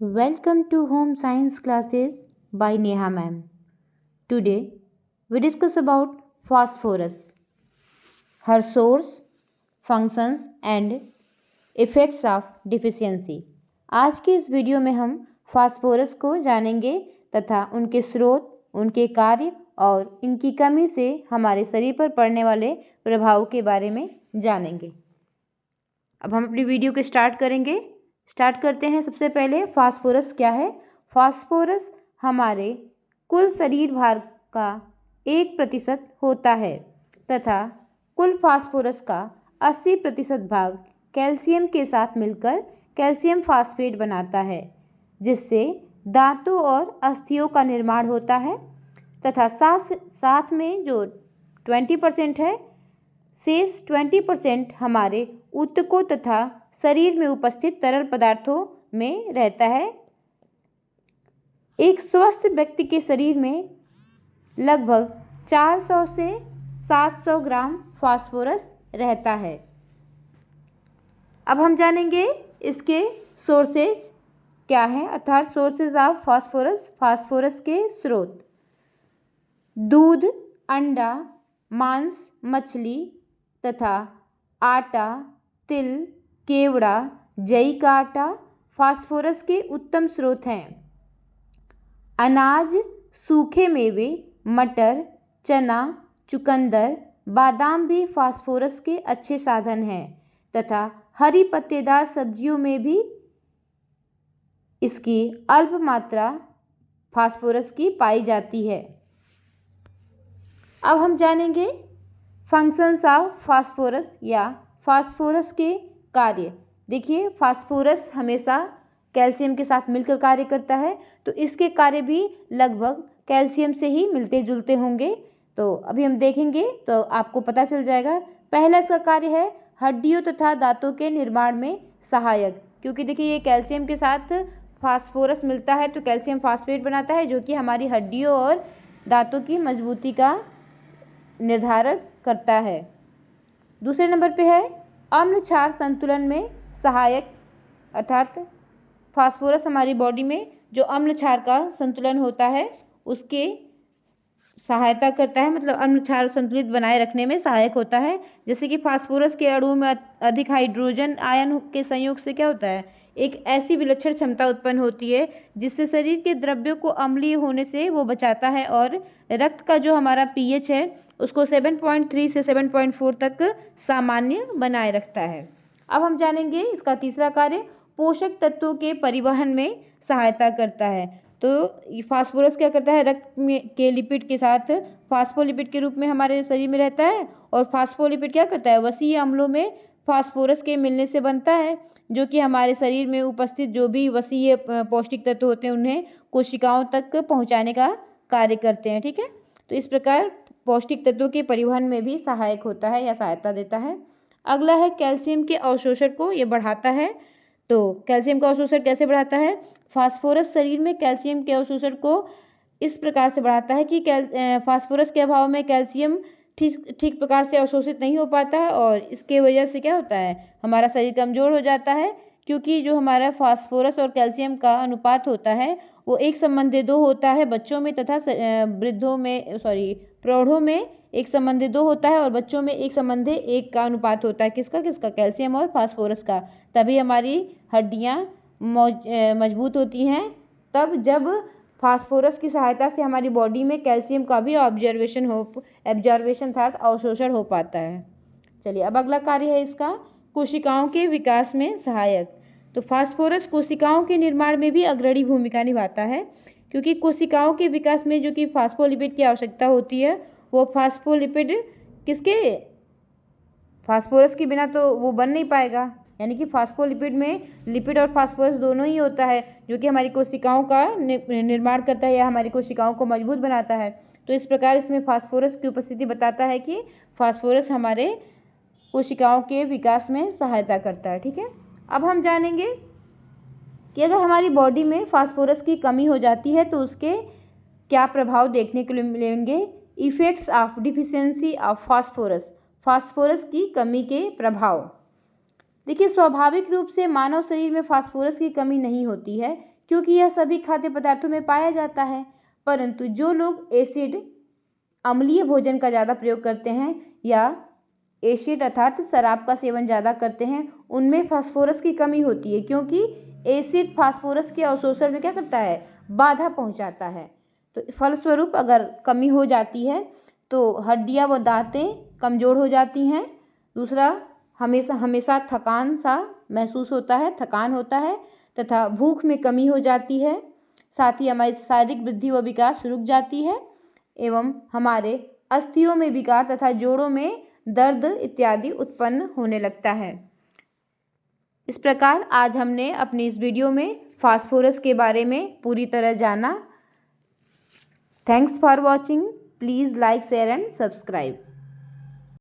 Welcome to Home Science Classes by Neha Ma'am. Today we discuss about phosphorus, her source, functions and effects of deficiency. आज की इस video में हम phosphorus को जानेंगे तथा उनके स्रोत, उनके कार्य और इनकी कमी से हमारे शरीर पर पड़ने वाले प्रभाव के बारे में जानेंगे। अब हम अपनी वीडियो को स्टार्ट करेंगे। स्टार्ट करते हैं। सबसे पहले फास्फोरस क्या है। फास्फोरस हमारे कुल शरीर भार का 1% होता है तथा कुल फास्फोरस का 80% भाग कैल्शियम के साथ मिलकर कैल्शियम फास्फेट बनाता है, जिससे दांतों और अस्थियों का निर्माण होता है तथा साथ में जो 20% है, शेष 20% हमारे ऊतकों तथा शरीर में उपस्थित तरल पदार्थों में रहता है। एक स्वस्थ व्यक्ति के शरीर में लगभग 400 से 700 ग्राम फास्फोरस रहता है। अब हम जानेंगे इसके सोर्सेज क्या हैं, अर्थात सोर्सेज ऑफ फास्फोरस, फास्फोरस के स्रोत। दूध, अंडा, मांस, मछली तथा आटा, तिल, केवड़ा, जई का आटा फास्फोरस के उत्तम स्रोत हैं। अनाज, सूखे मेवे, मटर, चना, चुकंदर, बादाम भी फास्फोरस के अच्छे साधन हैं तथा हरी पत्तेदार सब्जियों में भी इसकी अल्प मात्रा फास्फोरस की पाई जाती है। अब हम जानेंगे फंक्शंस ऑफ फास्फोरस या फास्फोरस के कार्य। देखिए, फास्फोरस हमेशा कैल्शियम के साथ मिलकर कार्य करता है, तो इसके कार्य भी लगभग कैल्शियम से ही मिलते जुलते होंगे। तो अभी हम देखेंगे तो आपको पता चल जाएगा। पहला इसका कार्य है हड्डियों तथा दांतों के निर्माण में सहायक, क्योंकि देखिए ये कैल्शियम के साथ फास्फोरस मिलता है तो कैल्शियम फास्फेट बनाता है, जो कि हमारी हड्डियों और दांतों की मजबूती का निर्धारण करता है। दूसरे नंबर पे है अम्ल क्षार संतुलन में सहायक, अर्थात फास्फोरस हमारी बॉडी में जो अम्ल क्षार का संतुलन होता है उसके सहायता करता है, मतलब अम्ल क्षार संतुलित बनाए रखने में सहायक होता है। जैसे कि फास्फोरस के अणु में अधिक हाइड्रोजन आयन के संयोग से क्या होता है, एक ऐसी विलक्षण क्षमता उत्पन्न होती है जिससे शरीर के द्रव्यों को अम्लीय होने से वो बचाता है और रक्त का जो हमारा पीएच है उसको 7.3 से 7.4 तक सामान्य बनाए रखता है। अब हम जानेंगे इसका तीसरा कार्य, पोषक तत्वों के परिवहन में सहायता करता है। तो फास्फोरस क्या करता है, रक्त में के लिपिड के साथ फास्फोलिपिड के रूप में हमारे शरीर में रहता है, और फास्फोलिपिड क्या करता है, वसीय अम्लों में फास्फोरस के मिलने से बनता है, जो कि हमारे शरीर में उपस्थित जो भी वसीय पौष्टिक तत्व होते हैं उन्हें कोशिकाओं तक पहुंचाने का कार्य करते हैं। ठीक है, तो इस प्रकार पौष्टिक तत्वों के परिवहन में भी सहायक होता है या सहायता देता है। अगला है कैल्शियम के अवशोषण को ये बढ़ाता है। तो कैल्शियम का अवशोषण कैसे बढ़ाता है, फास्फोरस शरीर में कैल्शियम के अवशोषण को इस प्रकार से बढ़ाता है कि फास्फोरस के अभाव में कैल्शियम ठीक प्रकार से अवशोषित नहीं हो पाता है, और इसके वजह से क्या होता है, हमारा शरीर कमज़ोर हो जाता है, क्योंकि जो हमारा फास्फोरस और कैल्शियम का अनुपात होता है वो 1:2 होता है बच्चों में तथा प्रौढ़ों में 1:2 होता है, और बच्चों में 1:1 का अनुपात होता है। किसका किसका, कैल्शियम और फास्फोरस का। तभी हमारी हड्डियाँ मजबूत होती हैं, तब जब फास्फोरस की सहायता से हमारी बॉडी में कैल्शियम का भी एब्जॉर्वेशन अर्थात अवशोषण हो पाता है। चलिए, अब अगला कार्य है इसका, कोशिकाओं के विकास में सहायक। तो फास्फोरस कोशिकाओं के निर्माण में भी अग्रणी भूमिका निभाता है, क्योंकि कोशिकाओं के विकास में जो कि फास्फोलिपिड की आवश्यकता होती है, वो फास्फोलिपिड किसके, फास्फोरस के बिना तो वो बन नहीं पाएगा। यानी कि फास्फोलिपिड में लिपिड और फास्फोरस दोनों ही होता है, जो कि हमारी कोशिकाओं का निर्माण करता है या हमारी कोशिकाओं को मजबूत बनाता है। तो इस प्रकार इसमें फास्फोरस की उपस्थिति बताता है कि फास्फोरस हमारे कोशिकाओं के विकास में सहायता करता है। ठीक है, अब हम जानेंगे कि अगर हमारी बॉडी में फास्फोरस की कमी हो जाती है तो उसके क्या प्रभाव देखने को मिलेंगे। Effects of deficiency of phosphorus, phosphorus की कमी के प्रभाव। देखिए, स्वाभाविक रूप से मानव शरीर में फास्फोरस की कमी नहीं होती है, क्योंकि यह सभी खाद्य पदार्थों में पाया जाता है। परंतु जो लोग एसिड अम्लीय भोजन का ज़्यादा प्रयोग करते हैं या एसिड अर्थात शराब का सेवन ज़्यादा करते हैं, उनमें फास्फोरस की कमी होती है, क्योंकि एसिड फास्फोरस के अवशोषण में क्या करता है, बाधा पहुंचाता है। तो फलस्वरूप अगर कमी हो जाती है तो हड्डियां व दांतें कमज़ोर हो जाती हैं। दूसरा, हमेशा थकान सा महसूस होता है, थकान होता है तथा भूख में कमी हो जाती है। साथ ही हमारी शारीरिक वृद्धि व विकास रुक जाती है एवं हमारे अस्थियों में विकार तथा जोड़ों में दर्द इत्यादि उत्पन्न होने लगता है। इस प्रकार आज हमने अपनी इस वीडियो में फास्फोरस के बारे में पूरी तरह जाना। Thanks for watching. Please like, share and subscribe.